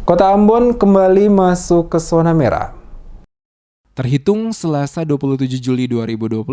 Kota Ambon kembali masuk ke zona merah. Terhitung Selasa 27 Juli 2021,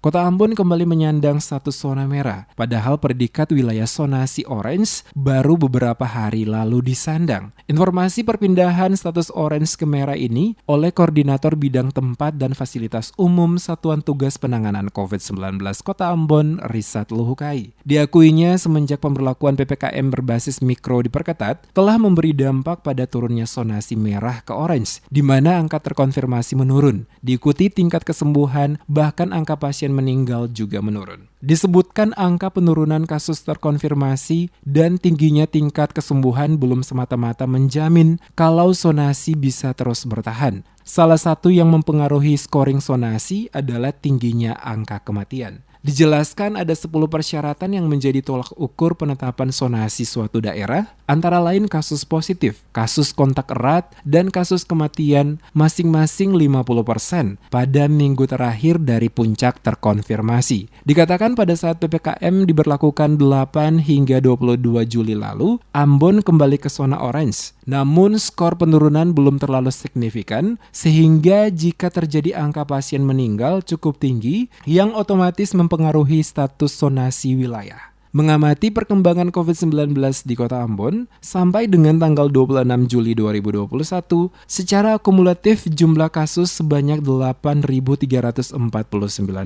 Kota Ambon kembali menyandang status zona merah, padahal predikat wilayah zonasi orange baru beberapa hari lalu disandang. Informasi perpindahan status orange ke merah ini oleh Koordinator Bidang Tempat dan Fasilitas Umum Satuan Tugas Penanganan COVID-19 Kota Ambon, Risat Luhukai. Diakuinya semenjak pemberlakuan PPKM berbasis mikro diperketat, telah memberi dampak pada turunnya zonasi merah ke orange, di mana angka terkonfirmasi menurun, diikuti tingkat kesembuhan, bahkan angka pasien meninggal juga menurun. Disebutkan angka penurunan kasus terkonfirmasi dan tingginya tingkat kesembuhan belum semata-mata menjamin kalau zonasi bisa terus bertahan. Salah satu yang mempengaruhi scoring zonasi adalah tingginya angka kematian. Dijelaskan ada 10 persyaratan yang menjadi tolak ukur penetapan zonasi suatu daerah, antara lain kasus positif, kasus kontak erat, dan kasus kematian masing-masing 50% pada minggu terakhir dari puncak terkonfirmasi. Dikatakan pada saat PPKM diberlakukan 8 hingga 22 Juli lalu, Ambon kembali ke zona orange. Namun skor penurunan belum terlalu signifikan, sehingga jika terjadi angka pasien meninggal cukup tinggi, yang otomatis mempengaruhi status zonasi wilayah. Mengamati perkembangan COVID-19 di Kota Ambon, sampai dengan tanggal 26 Juli 2021, secara akumulatif jumlah kasus sebanyak 8.349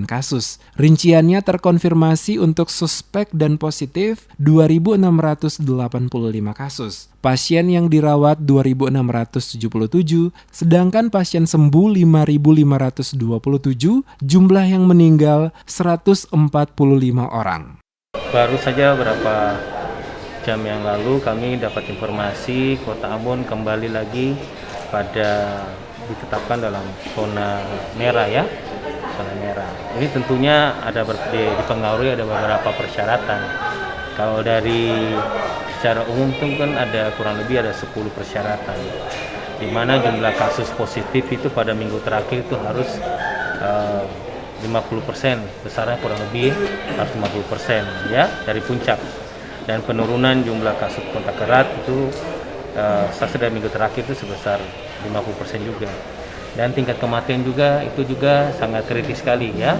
kasus. Rinciannya terkonfirmasi untuk suspek dan positif 2.685 kasus. Pasien yang dirawat 2.677, sedangkan pasien sembuh 5.527, jumlah yang meninggal 145 orang. Baru saja beberapa jam yang lalu kami dapat informasi Kota Ambon kembali lagi ditetapkan dalam zona merah ya, zona merah. Ini tentunya dipengaruhi ada beberapa persyaratan. Kalau dari secara umum itu kan ada kurang lebih ada 10 persyaratan, di mana jumlah kasus positif itu pada minggu terakhir itu harus 50%, besarnya kurang lebih harus 50% ya dari puncak, dan penurunan jumlah kasus kontak erat itu dari minggu terakhir itu sebesar 50% juga, dan tingkat kematian juga itu juga sangat kritis sekali ya,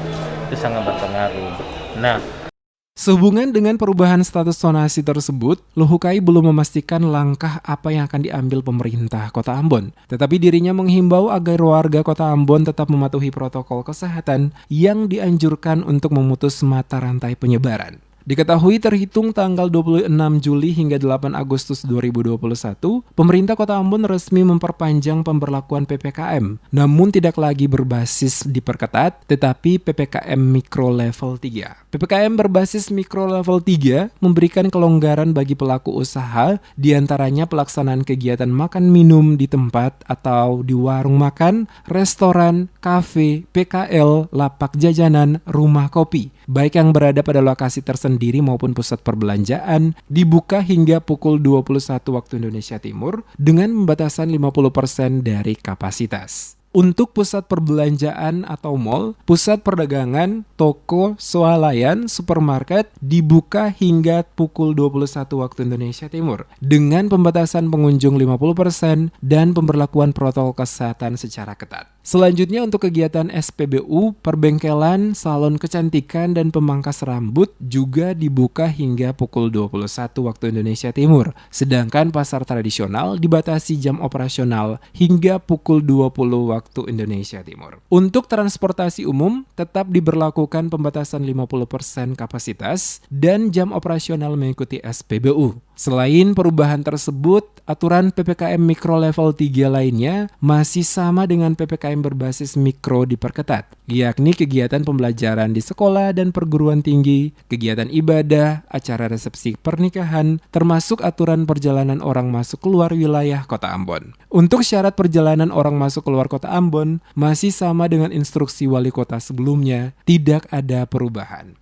itu sangat berpengaruh. Nah, sehubungan dengan perubahan status zonasi tersebut, Luhukai belum memastikan langkah apa yang akan diambil pemerintah Kota Ambon. Tetapi dirinya menghimbau agar warga Kota Ambon tetap mematuhi protokol kesehatan yang dianjurkan untuk memutus mata rantai penyebaran. Diketahui terhitung tanggal 26 Juli hingga 8 Agustus 2021, pemerintah Kota Ambon resmi memperpanjang pemberlakuan PPKM, namun tidak lagi berbasis diperketat, tetapi PPKM Mikro Level 3. PPKM berbasis Mikro Level 3 memberikan kelonggaran bagi pelaku usaha, diantaranya pelaksanaan kegiatan makan minum di tempat atau di warung makan, restoran, kafe, PKL, lapak jajanan, rumah kopi, baik yang berada pada lokasi tersendiri maupun pusat perbelanjaan, dibuka hingga pukul 21 waktu Indonesia Timur dengan pembatasan 50% dari kapasitas. Untuk pusat perbelanjaan atau mal, pusat perdagangan, toko, swalayan, supermarket dibuka hingga pukul 21 waktu Indonesia Timur dengan pembatasan pengunjung 50% dan pemberlakuan protokol kesehatan secara ketat. Selanjutnya untuk kegiatan SPBU, perbengkelan, salon kecantikan, dan pemangkas rambut juga dibuka hingga pukul 21 waktu Indonesia Timur. Sedangkan pasar tradisional dibatasi jam operasional hingga pukul 20 waktu Indonesia Timur. Untuk transportasi umum tetap diberlakukan pembatasan 50% kapasitas dan jam operasional mengikuti SPBU. Selain perubahan tersebut, aturan PPKM Mikro Level 3 lainnya masih sama dengan PPKM berbasis mikro diperketat, yakni kegiatan pembelajaran di sekolah dan perguruan tinggi, kegiatan ibadah, acara resepsi pernikahan, termasuk aturan perjalanan orang masuk keluar wilayah Kota Ambon. Untuk syarat perjalanan orang masuk keluar Kota Ambon masih sama dengan instruksi wali kota sebelumnya, tidak ada perubahan.